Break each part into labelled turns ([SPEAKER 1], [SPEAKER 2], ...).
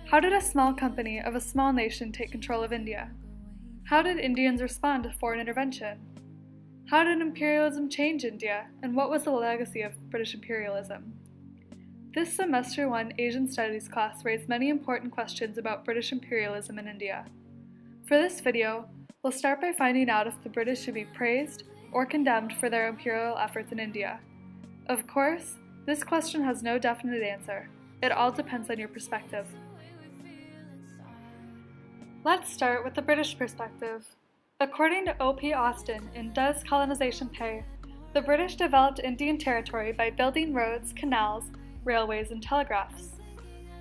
[SPEAKER 1] How did a small company of a small nation take control of India? How did Indians respond to foreign intervention? How did imperialism change India, and what was the legacy of British imperialism? This Semester 1 Asian Studies class raised many important questions about British imperialism in India. For this video, we'll start by finding out if the British should be praised or condemned for their imperial efforts in India. Of course, this question has no definite answer. It all depends on your perspective. Let's start with the British perspective. According to O.P. Austin in Does Colonization Pay?, the British developed Indian territory by building roads, canals, railways, and telegraphs.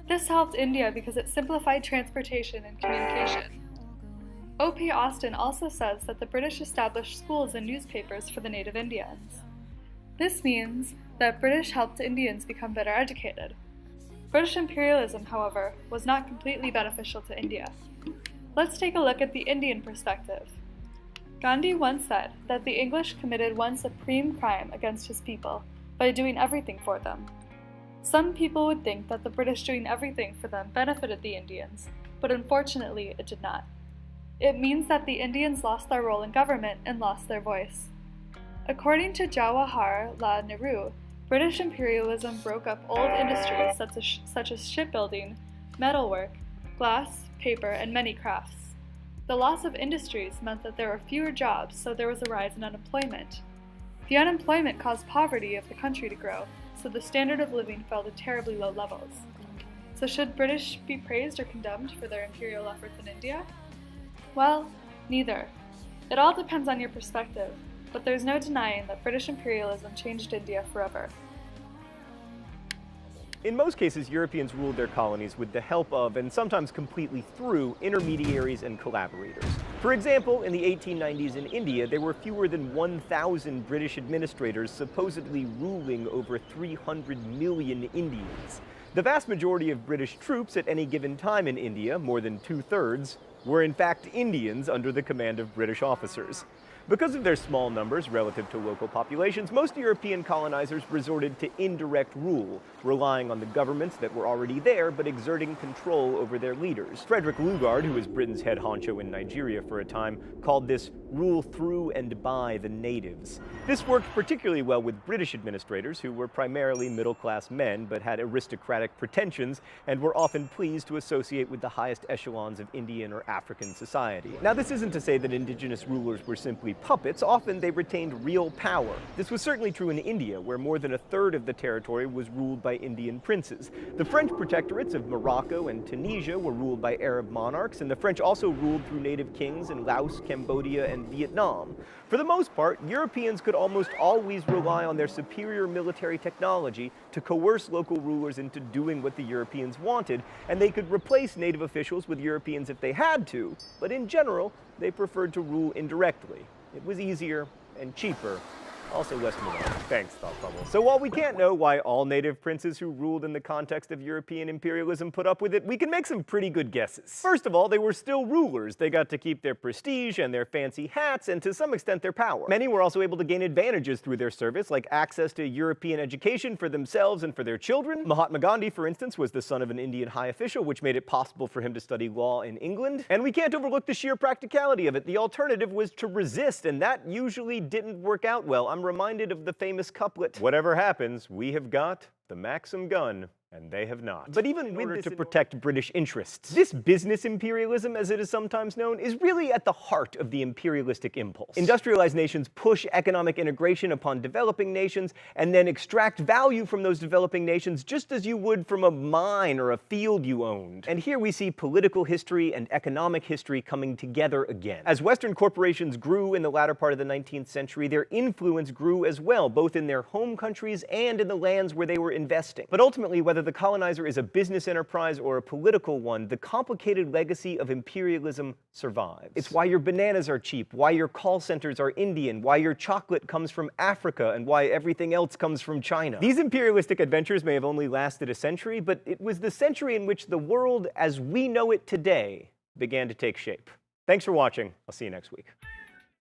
[SPEAKER 1] This helped India because it simplified transportation and communication. O.P. Austin also says that the British established schools and newspapers for the native Indians. This means that British helped Indians become better educated. British imperialism, however, was not completely beneficial to India. Let's take a look at the Indian perspective. Gandhi once said that the English committed one supreme crime against his people by doing everything for them. Some people would think that the British doing everything for them benefited the Indians, but unfortunately it did not. It means that the Indians lost their role in government and lost their voice. According to Jawaharlal Nehru, British imperialism broke up old industries such as shipbuilding, metalwork, glass, paper, and many crafts. The loss of industries meant that there were fewer jobs, so there was a rise in unemployment. The unemployment caused poverty of the country to grow, so the standard of living fell to terribly low levels. So should British be praised or condemned for their imperial efforts in India? Well, neither. It all depends on your perspective, but there's no denying that British imperialism changed India forever.
[SPEAKER 2] In most cases, Europeans ruled their colonies with the help of, and sometimes completely through, intermediaries and collaborators. For example, in the 1890s in India, there were fewer than 1,000 British administrators supposedly ruling over 300 million Indians. The vast majority of British troops at any given time in India, more than 2/3, were in fact Indians under the command of British officers. Because of their small numbers relative to local populations, most European colonizers resorted to indirect rule, relying on the governments that were already there but exerting control over their leaders. Frederick Lugard, who was Britain's head honcho in Nigeria for a time, called this rule through and by the natives. This worked particularly well with British administrators, who were primarily middle-class men but had aristocratic pretensions and were often pleased to associate with the highest echelons of Indian or African society. Now, this isn't to say that indigenous rulers were simply puppets. Often they retained real power. This was certainly true in India, where more than 1/3 of the territory was ruled by Indian princes. The French protectorates of Morocco and Tunisia were ruled by Arab monarchs, and the French also ruled through native kings in Laos, Cambodia, and Vietnam. For the most part, Europeans could almost always rely on their superior military technology to coerce local rulers into doing what the Europeans wanted, and they could replace native officials with Europeans if they had to, but in general, they preferred to rule indirectly. It was easier and cheaper, also less money. Thanks, Thought Bubble. So while we can't know why all native princes who ruled in the context of European imperialism put up with it, we can make some pretty good guesses. First of all, they were still rulers. They got to keep their prestige and their fancy hats, and to some extent their power. Many were also able to gain advantages through their service, like access to European education for themselves and for their children. Mahatma Gandhi, for instance, was the son of an Indian high official, which made it possible for him to study law in England. And we can't overlook the sheer practicality of it. The alternative was to resist, and that usually didn't work out well. I'm reminded of the famous couplet, "Whatever happens, we have got the Maxim gun, and they have not." But even in order to protect British interests, this business imperialism, as it is sometimes known, is really at the heart of the imperialistic impulse. Industrialized nations push economic integration upon developing nations and then extract value from those developing nations just as you would from a mine or a field you owned. And here we see political history and economic history coming together again. As Western corporations grew in the latter part of the 19th century, their influence grew as well, both in their home countries and in the lands where they were investing. But ultimately, whether the colonizer is a business enterprise or a political one, the complicated legacy of imperialism survives. It's why your bananas are cheap, why your call centers are Indian, why your chocolate comes from Africa, and why everything else comes from China. These imperialistic adventures may have only lasted a century, but it was the century in which the world as we know it today began to take shape. Thanks for watching. I'll see you next week.